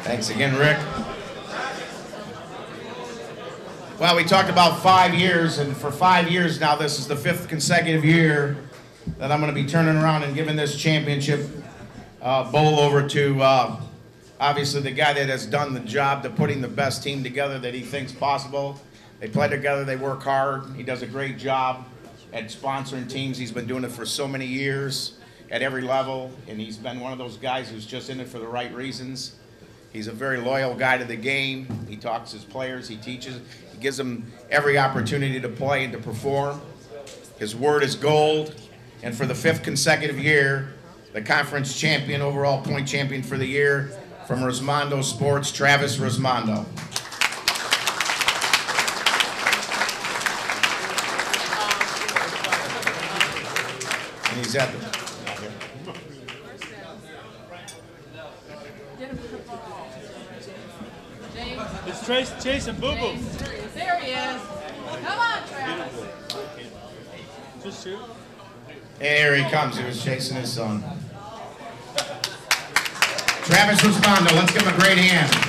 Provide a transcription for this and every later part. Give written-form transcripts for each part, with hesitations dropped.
Thanks again, Rick. Well, we talked about 5 years, and for 5 years now, this is the 5th consecutive year that I'm going to be turning around and giving this championship bowl over to, obviously, the guy that has done the job to putting the best team together that he thinks possible. They play together, they work hard. He does a great job at sponsoring teams. He's been doing it for so many years at every level, and he's been one of those guys who's just in it for the right reasons. He's a very loyal guy to the game. He talks to his players, he teaches, he gives them every opportunity to play and to perform. His word is gold, and for the 5th consecutive year, the conference champion, overall point champion for the year, from Rosmondo Sports, Travis Rosmondo. And he's at the... It's chasing Boo Boo. There he is. Come on, Travis. Just shoot. Here he comes. He was chasing his son. Travis Rosmondo, let's give him a great hand.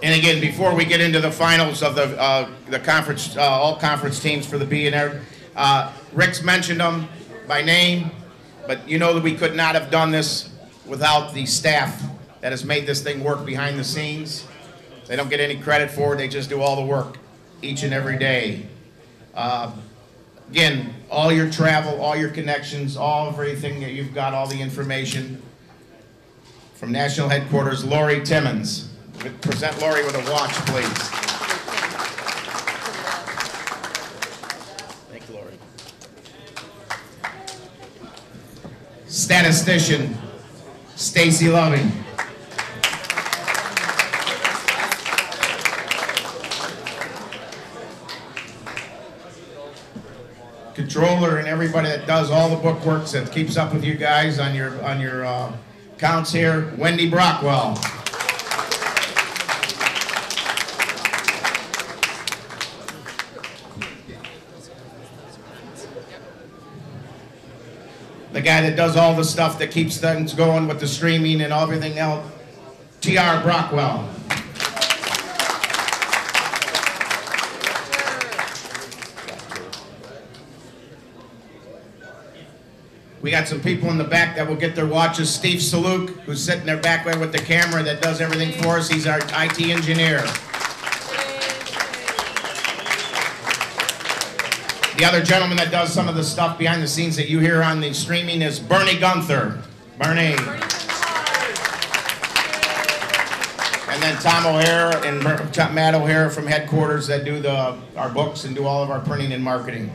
And again, before we get into the finals of the conference, all conference teams for the B and R, Rick's mentioned them by name, but you know that we could not have done this without the staff that has made this thing work behind the scenes. They don't get any credit for it, they just do all the work each and every day. Again, all your travel, all your connections, everything that you've got, all the information from national headquarters, Lori Timmons. Present Lori with a watch, please. Thank you, Lori. Statistician, Stacy Loving. Controller and everybody that does all the bookworks that keeps up with you guys on your counts here, Wendy Brockwell. The guy that does all the stuff that keeps things going with the streaming and everything else, T.R. Brockwell. We got some people in the back that will get their watches. Steve Saluk, who's sitting there back there with the camera that does everything for us. He's our IT engineer. The other gentleman that does some of the stuff behind the scenes that you hear on the streaming is Bernie Gunther. Bernie. And then Tom O'Hara and Matt O'Hara from headquarters that do our books and do all of our printing and marketing.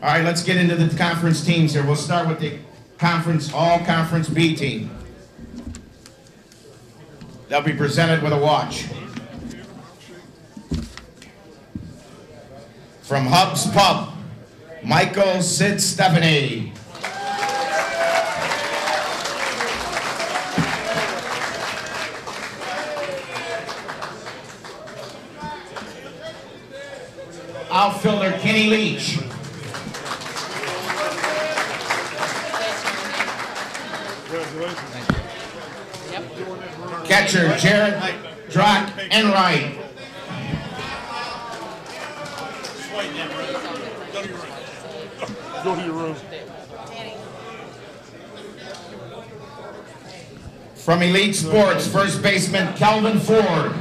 All right, let's get into the conference teams here. We'll start with the all-conference B team. They'll be presented with a watch. From Hub's Pub, Michael Sid Stephanie. Outfielder Kenny Leach. Catcher Jared Drock Enright. Go to your room. From Elite Sports, first baseman Kelvin Ford.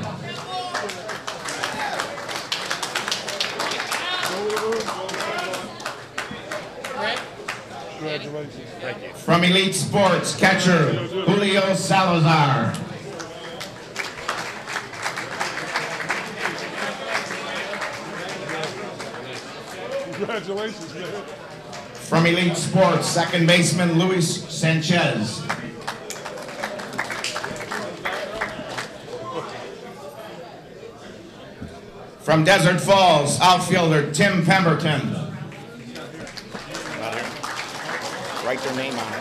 From Elite Sports, catcher Julio Salazar. Congratulations, man. From Elite Sports, second baseman Luis Sanchez. From Desert Falls, outfielder Tim Pemberton. Write their name on it.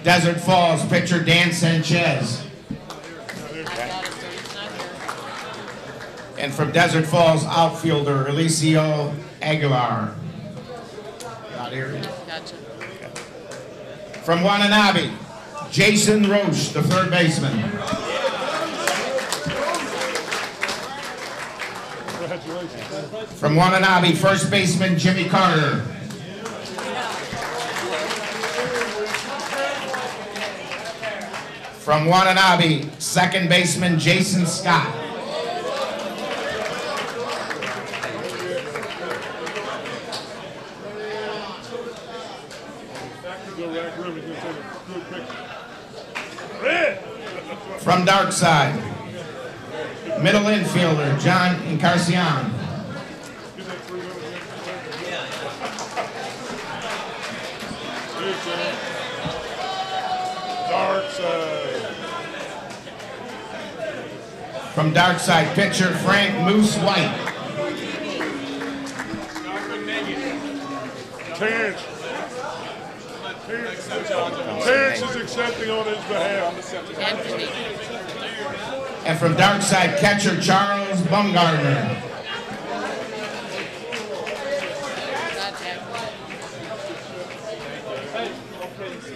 Desert Falls pitcher Dan Sanchez. And from Desert Falls, outfielder Eliseo Aguilar. Not here. Gotcha. From Wananabe, Jason Roche, the third baseman. From Wananabe, first baseman Jimmy Carter. From Wananabe, second baseman Jason Scott. From Darkside, middle infielder John Encarnacion. From Darkside, pitcher Frank Moose White. Terrence is accepting on his behalf. And from Darkside, catcher Charles Bumgardner.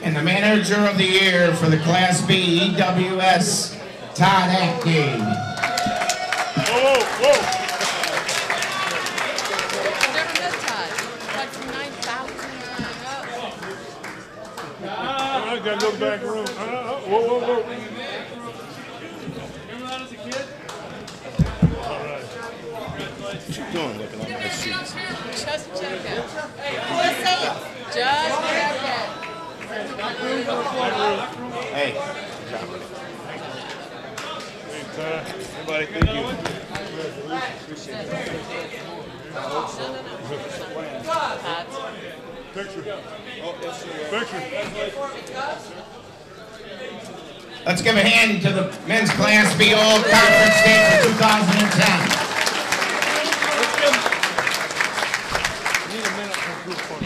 And the manager of the year for the Class B EWS, Todd Acting. Whoa, whoa. Never met Todd. Like from 9,000. I gotta go back room. Whoa, whoa, whoa. Remember that as a kid? All right. What you doing looking at my shoes? Just check it. Hey, just say it. Just check it. Hey. Everybody, thank you. Picture. Picture. Let's give a hand to the men's Class B All-Conference State for 2010. Need a minute for group photo.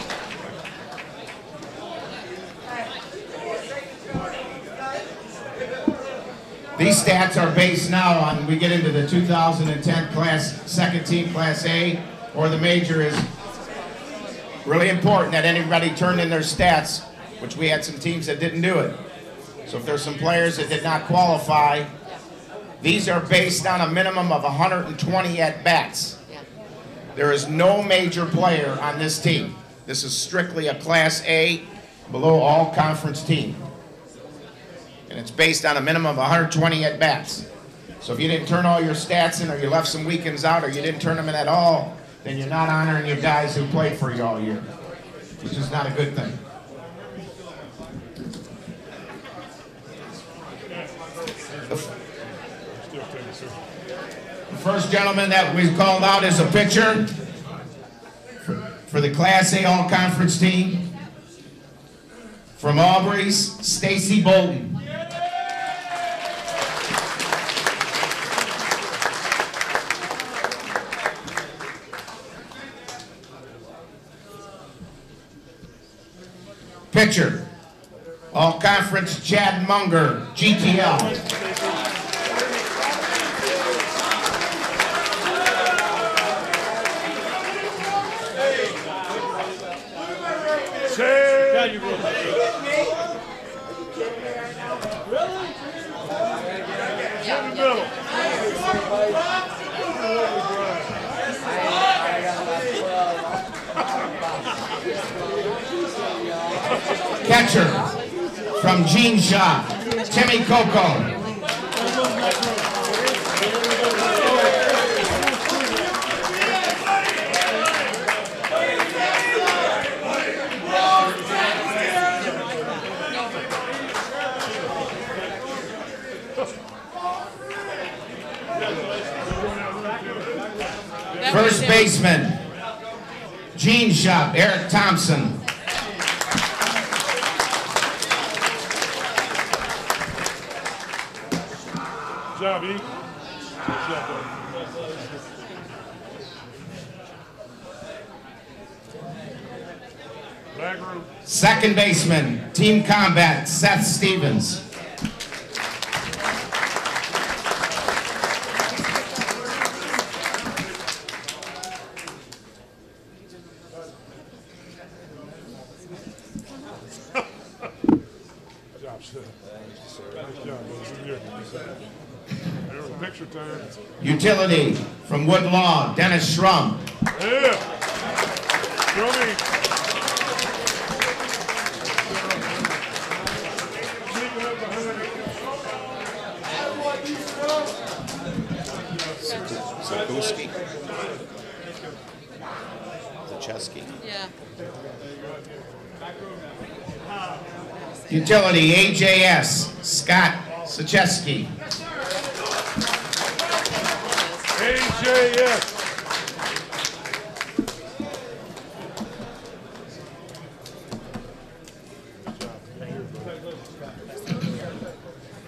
These stats are based now on, we get into the 2010 class, second team Class A, or the major is really important that anybody turned in their stats, which we had some teams that didn't do it. So if there's some players that did not qualify, these are based on a minimum of 120 at-bats. There is no major player on this team. This is strictly a Class A, below all-conference team. And it's based on a minimum of 120 at-bats. So if you didn't turn all your stats in, or you left some weekends out, or you didn't turn them in at all, then you're not honoring your guys who played for you all year, which is not a good thing. The first gentleman that we called out is a pitcher for the Class A All-Conference team. From Aubrey's, Stacy Bolton. Pitcher, All-Conference Chad Munger, GTL. Catcher, from Gene Shop, Timmy Coco. First baseman, Gene Shop, Eric Thompson. Good job, E. Good job, buddy. Second baseman, Team Combat, Seth Stevens. Picture time. Utility from Woodlaw, Dennis Schrum. Yeah. Schrummy. Zakuski. Zacheski. Yeah. Utility AJS, Scott Zacheski. AJS.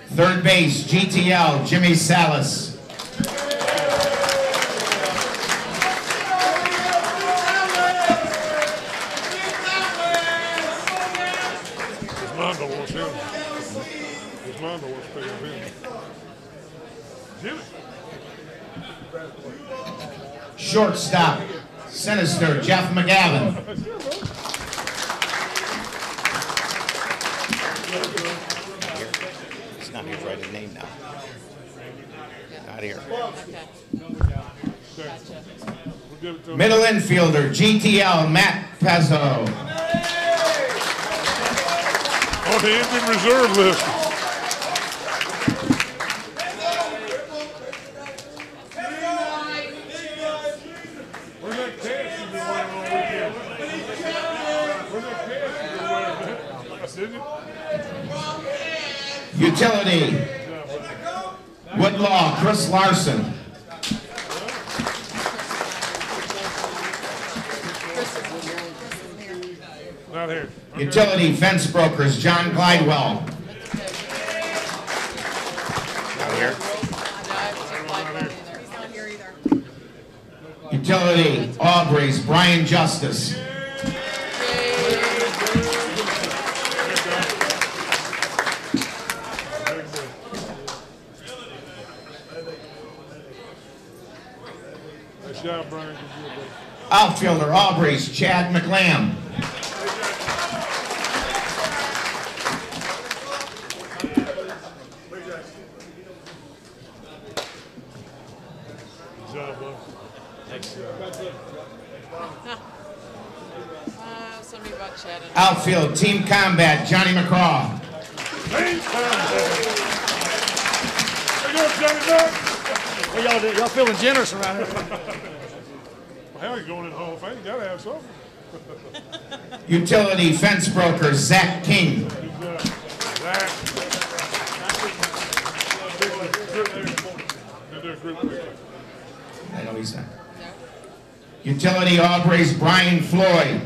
Third base, GTL, Jimmy Salas. Mondo wants him. Mondo wants to pick up him. Jimmy. Shortstop, Sinister, Jeff McGavin. It's not here to write his name now. Not here. Okay. Gotcha. Middle infielder, GTL, Matt Pezzo. On the injured reserve list. Where's that cash you've been wearing all weekend? Where's that cash you've been wearing? Utility, Woodlaw, Chris Larson. Not here. Utility fence brokers, John Glidewell. Not here. He's not here either. Utility Aubrey's, Brian Justice. Nice job, Brian. Outfielder Aubrey's, Chad McLam. Somebody about Chad and Outfield, Team Combat, Johnny McCraw. Hey, you going, Johnny Duck? Hey, y'all feeling generous around here? Well, hell, you're going in the Hall of Fame. You got to have something. Utility fence broker, Zach King. Zach. I know he's not. Utility Aubrey's, Brian Floyd.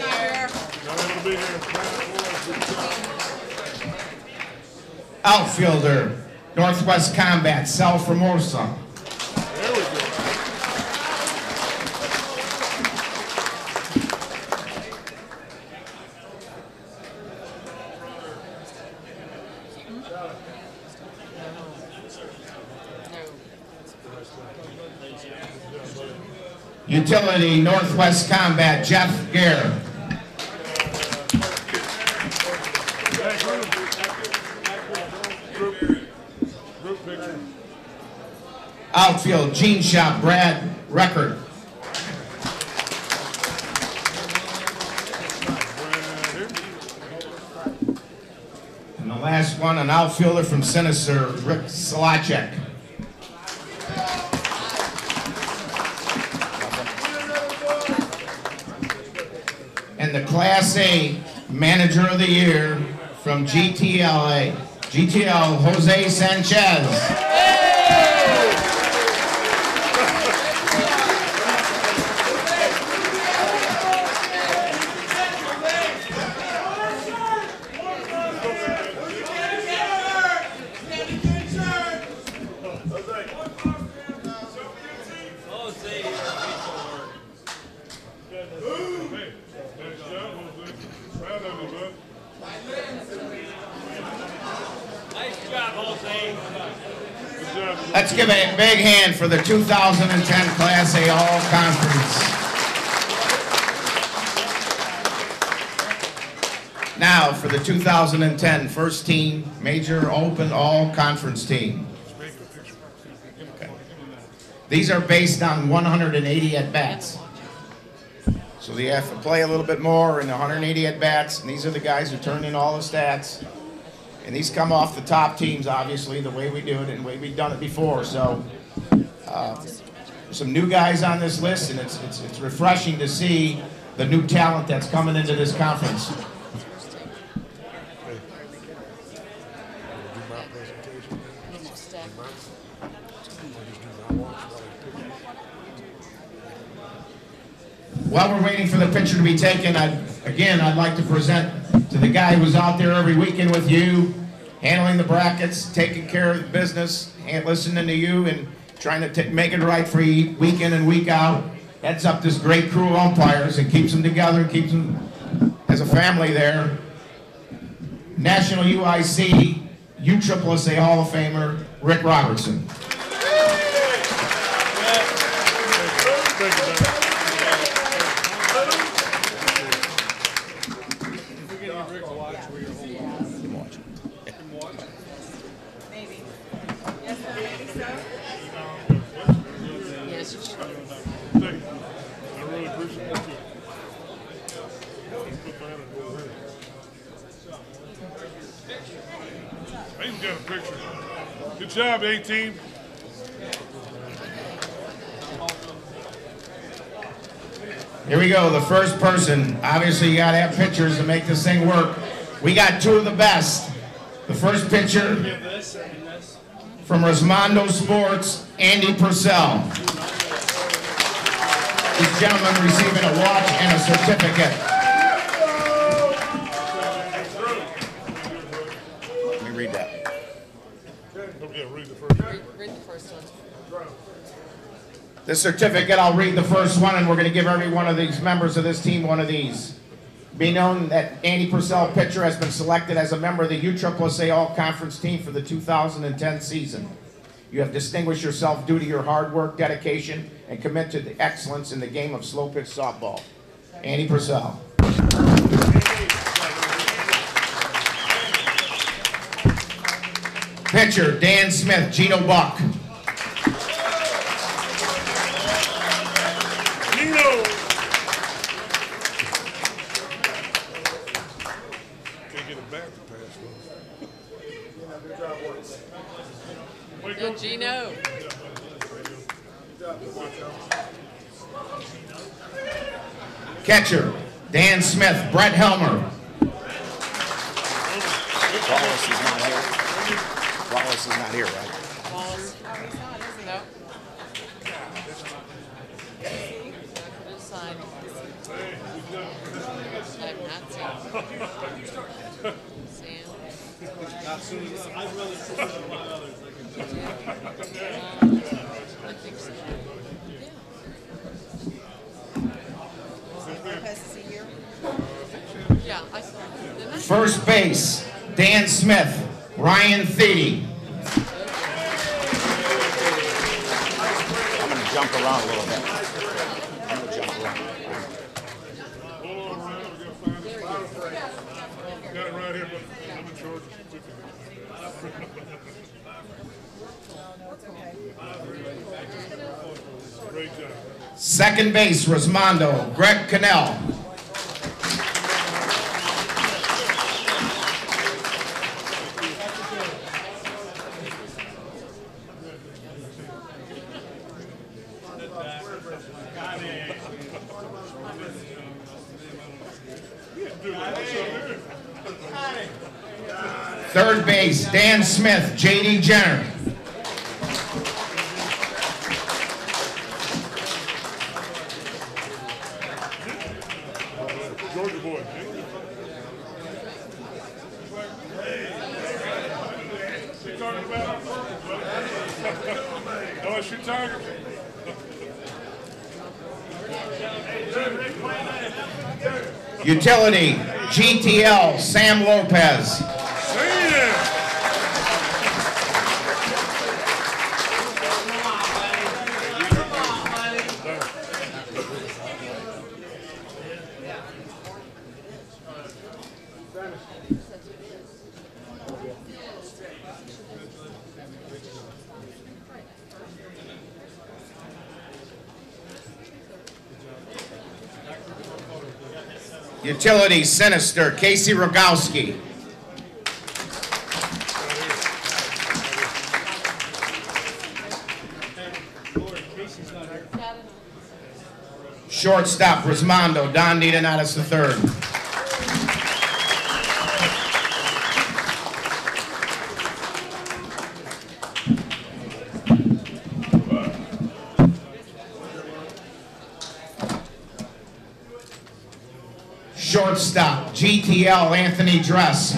not here. Not able to be here. Outfielder, Northwest Combat, Sal Formosa. There we go. Utility Northwest Combat, Jeff Gare. Group picture. Outfield, Gene Shop, Brad Record. And the last one, an outfielder from Sinister, Rick Solacek. And the Class A Manager of the Year from GTL, Jose Sanchez. Let's give a big hand for the 2010 Class A All-Conference. Now for the 2010 first team Major Open All-Conference team. Okay. These are based on 180 at-bats. So they have to play a little bit more in 180 at-bats, and these are the guys who turn in all the stats. And these come off the top teams, obviously, the way we do it and the way we've done it before. So some new guys on this list, and it's refreshing to see the new talent that's coming into this conference. While we're waiting for the picture to be taken, I'd like to present to the guy who's out there every weekend with you, handling the brackets, taking care of the business, and listening to you, and trying to make it right for you week in and week out. Heads up this great crew of umpires and keeps them together, keeps them as a family there. National UIC, USSSA Hall of Famer, Rick Robertson. He's got a picture. Good job, 18. Here we go, the first person. Obviously, you gotta have pictures to make this thing work. We got two of the best. The first picture from Rosmondo Sports, Andy Purcell. These gentlemen receiving a watch and a certificate. Let me read that. Read the first one. This certificate, I'll read the first one, and we're going to give every one of these members of this team one of these. Be known that Andy Purcell, pitcher, has been selected as a member of the USSSA All-Conference team for the 2010 season. You have distinguished yourself due to your hard work, dedication, and commitment to excellence in the game of slow pitch softball. Andy Purcell. Pitcher, Dan Smith, Gino Buck. Gino! Can't get it back to pass, though. Good, Gino. Catcher, Dan Smith, Brett Helmer. Wallace is not here. Wallace is not here, right? Wallace. No. Sign. I have not seen. Sam. I'd rather see a lot of others. I think so. Yeah, I saw it. Didn't I? First base, Dan Smith, Ryan Thiede. I'm going to jump around a little bit. I'm going to jump around. Hold on, Ryan. We got to find it. Got it right here, but I'm in charge. Great job. Second base, Rosmondo, Greg Cannell. Third base, Dan Smith, J.D. Jenner. Georgia boy. You talking about? LSU Tigers. Utility, GTL, Sam Lopez. Sam! Utility Sinister, Casey Rogowski. Shortstop, Rismondo, Don Niedanatis III. Shortstop, GTL, Anthony Dress.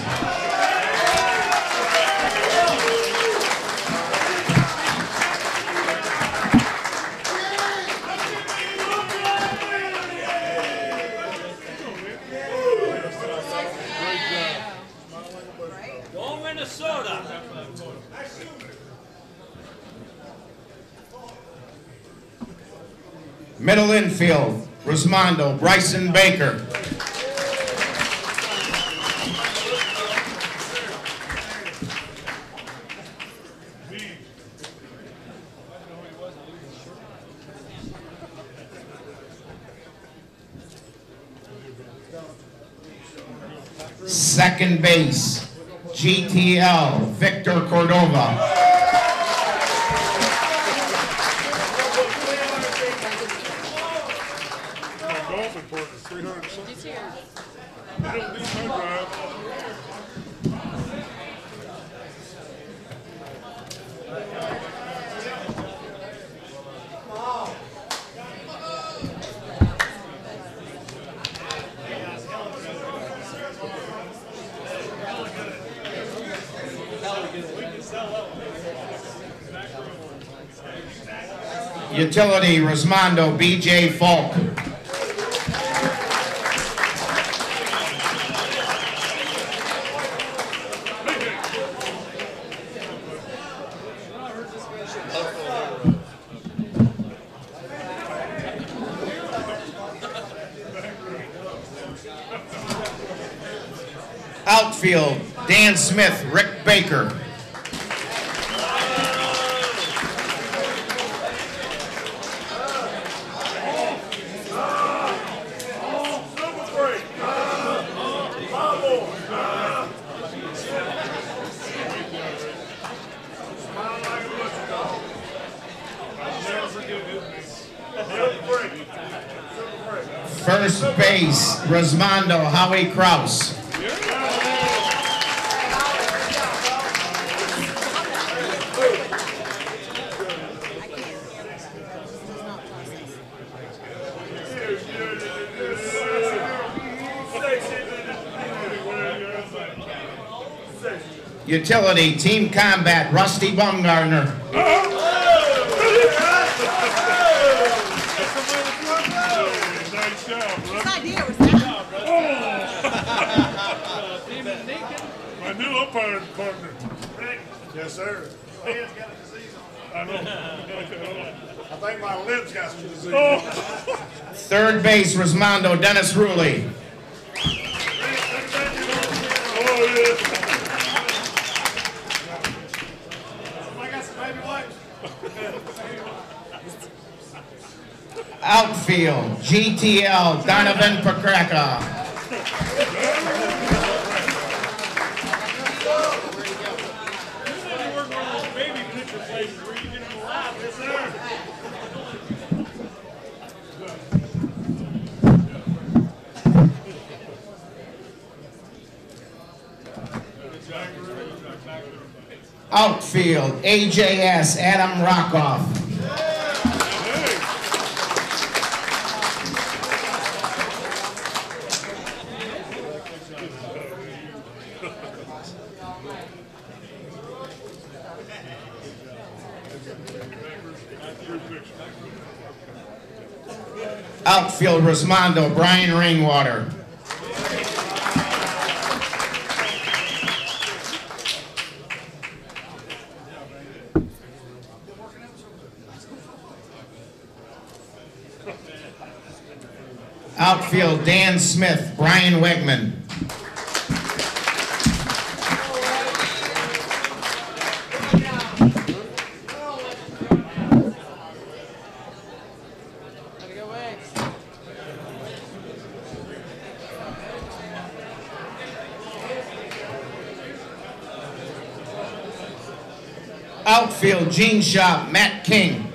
Go Minnesota. Middle infield, Rismondo, Bryson Baker. Second base, GTL, Victor Cordova. Golfing partner, 300 something. They don't need my drive. Utility, Rismondo, BJ Falk. Outfield, Dan Smith, Rick Baker. First base, Rismondo, Howie Kraus. Utility, Team Combat, Rusty Bumgarner. Nice job, bro. His idea was that. My new umpire partner. Yes, sir. I know. I think my lips got some disease. Third base, Rismondo, Dennis Ruley. Oh, yeah. Outfield, GTL, Donovan Pakraka. Outfield, AJS, Adam Rockoff. Outfield, Rismondo, Brian Rainwater. Outfield, Dan Smith, Brian Wegman. Gotta go Wags. Outfield, Gene Shop, Matt King.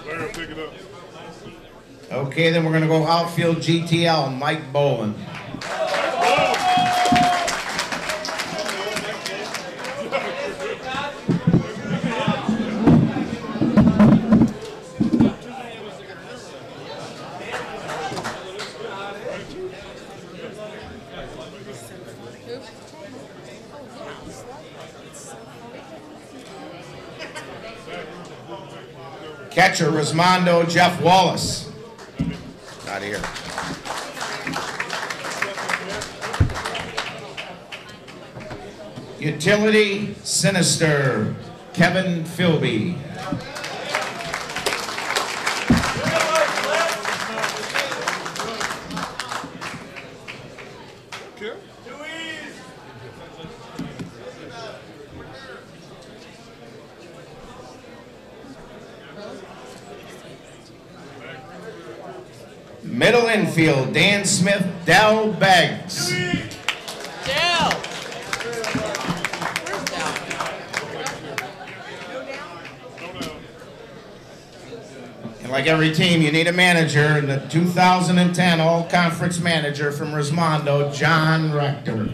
Larry, pick it up. Okay, then we're going to go outfield GTL, Mike Boland. Catcher, Rismondo, Jeff Wallace. Not here. Utility, Sinister, Kevin Philby. Middle infield, Dan Smith, Dell Beggs. Dell. Where's Dell? And like every team, you need a manager, and the 2010 All-Conference manager from Rismondo, John Rector.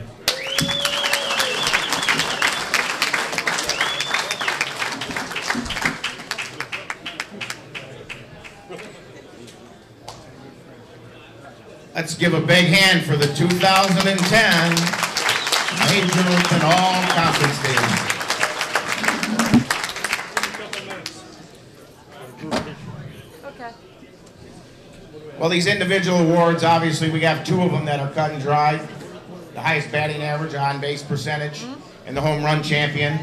Let's give a big hand for the 2010 Major and All-Conference team. Okay. Well, these individual awards, obviously, we have two of them that are cut and dry. The highest batting average, on-base percentage, and the home run champion,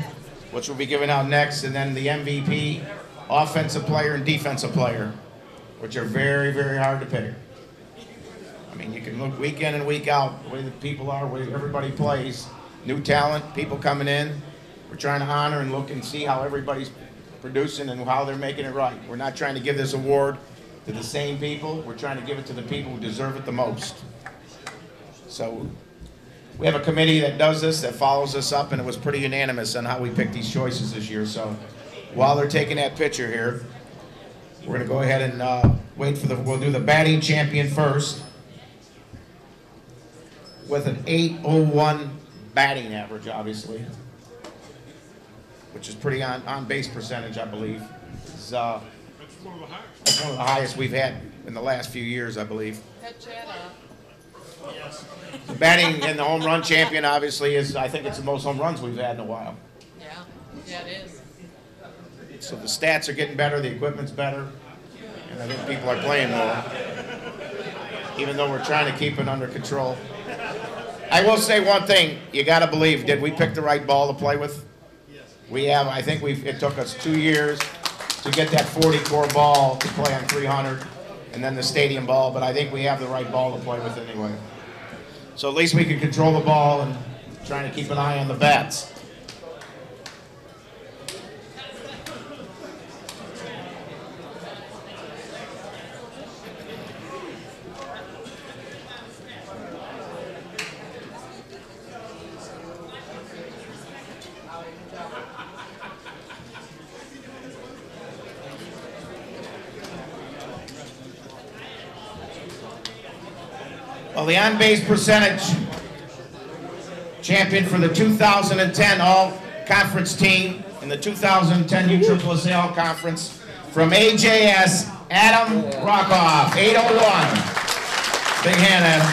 which we'll be giving out next, and then the MVP, offensive player, and defensive player, which are very, very hard to pick. I mean, you can look week in and week out, the way the people are, the way everybody plays. New talent, people coming in. We're trying to honor and look and see how everybody's producing and how they're making it right. We're not trying to give this award to the same people. We're trying to give it to the people who deserve it the most. So we have a committee that does this, that follows us up, and it was pretty unanimous on how we picked these choices this year. So while they're taking that picture here, we're going to go ahead and wait for we'll do the batting champion first, with an .801 batting average, obviously, which is pretty on base percentage, I believe. It's That's one of the highest. one of the highest we've had in the last few years, I believe. Cut Chad off. Yes. The batting and the home run champion, obviously, is, I think it's the most home runs we've had in a while. Yeah. Yeah, it is. So the stats are getting better, the equipment's better, and I think people are playing more, even though we're trying to keep it under control. I will say one thing, you got to believe, did we pick the right ball to play with? Yes. We have. I think it took us 2 years to get that 40 core ball to play on 300, and then the stadium ball, but I think we have the right ball to play with anyway. So at least we can control the ball and trying to keep an eye on the bats. Well, the on-base percentage champion for the 2010 All-Conference team and the 2010 USSSA All-Conference from AJS, Adam Rockoff, 801. Big hand, Adam.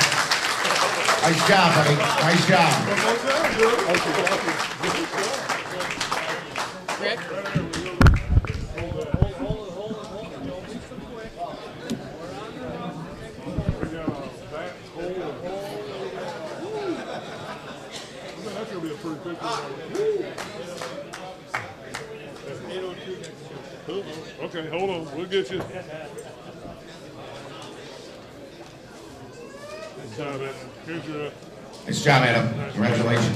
Nice job, buddy. Nice job. Rick? That's going to be a pretty quick one. 802 next year. hold on. We'll get you. Good job, Adam. Here's your. Nice job, Adam. Congratulations.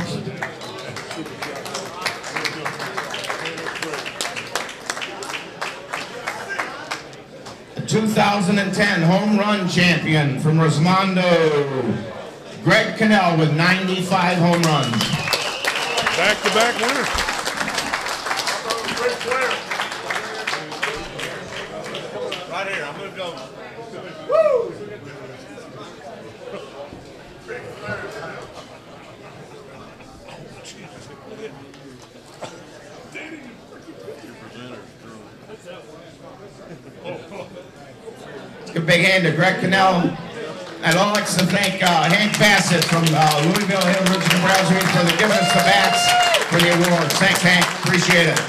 The 2010 home run champion from Rosmondo, Greg Cannell with 95 home runs. Back-to-back winner. Right here, I'm gonna go. Woo! Give a big hand to Greg Cannell. I'd like to thank Hank Bassett from Louisville Hill Regional Brownsweed for giving us the bats for the awards. Thanks, Hank. Appreciate it.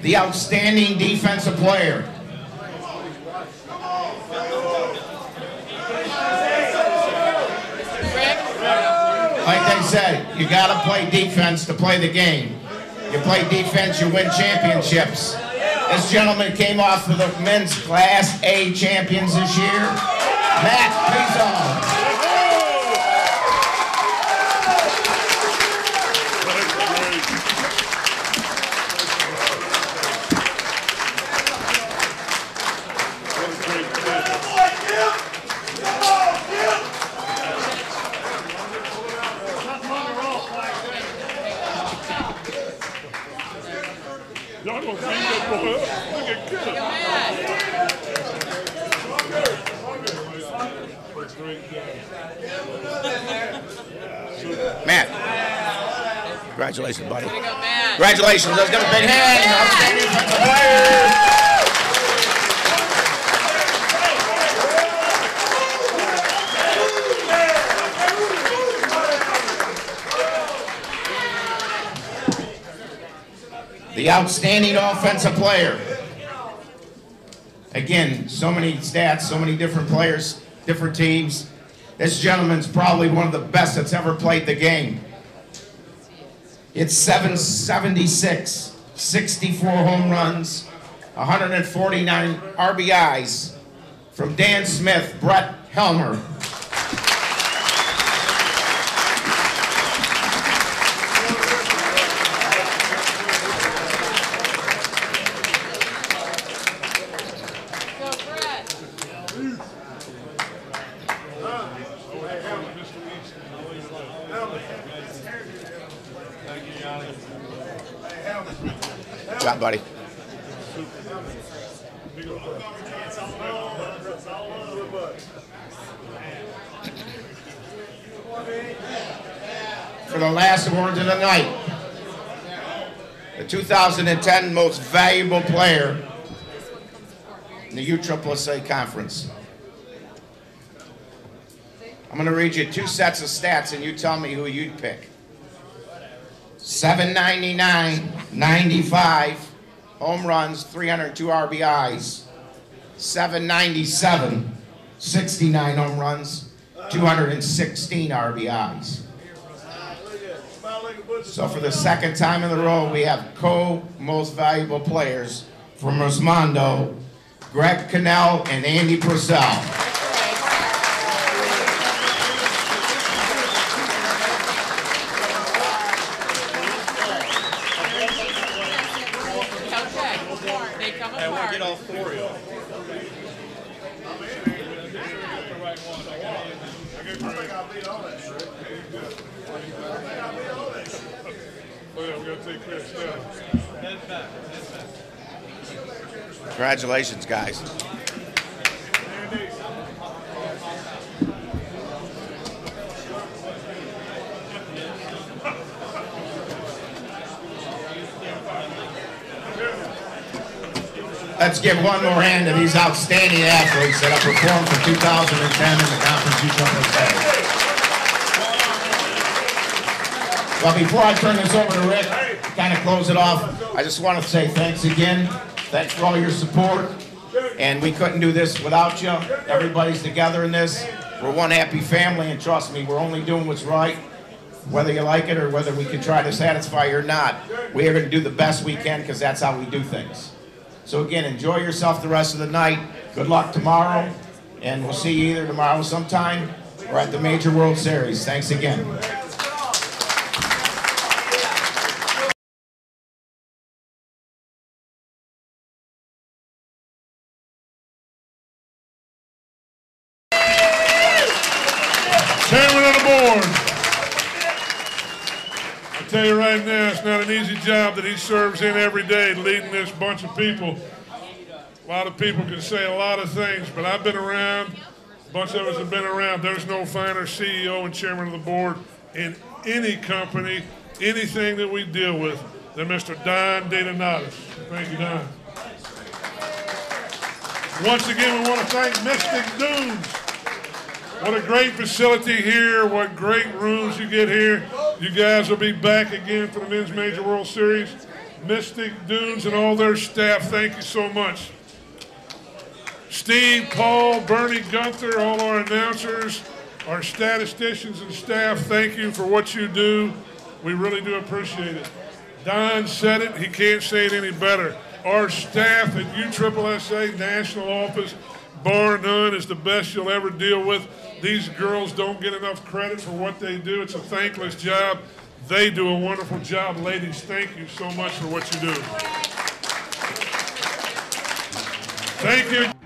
The outstanding defensive player. Like they said, you got to play defense to play the game. You play defense, you win championships. This gentleman came off of the men's Class A champions this year. Matt Pizzo. Y'all gonna beat that boy up? Look at Kid. Matt. Congratulations, buddy. There you go, Matt. Congratulations. Let's give a big hand. Outstanding defensive player. The outstanding offensive player. Again, so many stats, so many different players, different teams. This gentleman's probably one of the best that's ever played the game. It's 776, 64 home runs, 149 RBIs from Dan Smith, Brett Helmer. Good job, buddy. For the last awards of the night, the 2010 most valuable player in the USSSA conference. I'm going to read you two sets of stats and you tell me who you'd pick. 799, 95 home runs, 302 RBIs. 797, 69 home runs, 216 RBIs. So for the second time in a row, we have co-most valuable players from Rosmondo, Greg Cannell and Andy Purcell. And we'll get all four of you. Congratulations, guys. Let's give one more hand to these outstanding athletes that have performed for 2010 in the Conference USSSA. Well, before I turn this over to Rick, kind of close it off, I just want to say thanks again. Thanks for all your support. And we couldn't do this without you. Everybody's together in this. We're one happy family, and trust me, we're only doing what's right. whether you like it or whether we can try to satisfy you or not, we are going to do the best we can because that's how we do things. So again, enjoy yourself the rest of the night. Good luck tomorrow, and we'll see you either tomorrow sometime or at the Major World Series. Thanks again. Chairman of the board. I tell you right now, it's not an easy job that he serves in every day, leading this bunch of people. A lot of people can say a lot of things, but I've been around, a bunch of us have been around. There's no finer CEO and chairman of the board in any company, anything that we deal with, than Mr. Don DeDonatis. Thank you, Don. Once again, we want to thank Mystic Dunes. What a great facility here. What great rooms you get here. You guys will be back again for the Men's Major World Series. Mystic Dunes and all their staff, thank you so much. Steve, Paul, Bernie, Gunther, all our announcers, our statisticians and staff, thank you for what you do. We really do appreciate it. Don said it. He can't say it any better. Our staff at USSSA National Office, bar none, is the best you'll ever deal with. These girls don't get enough credit for what they do. It's a thankless job. They do a wonderful job. Ladies, thank you so much for what you do. Thank you.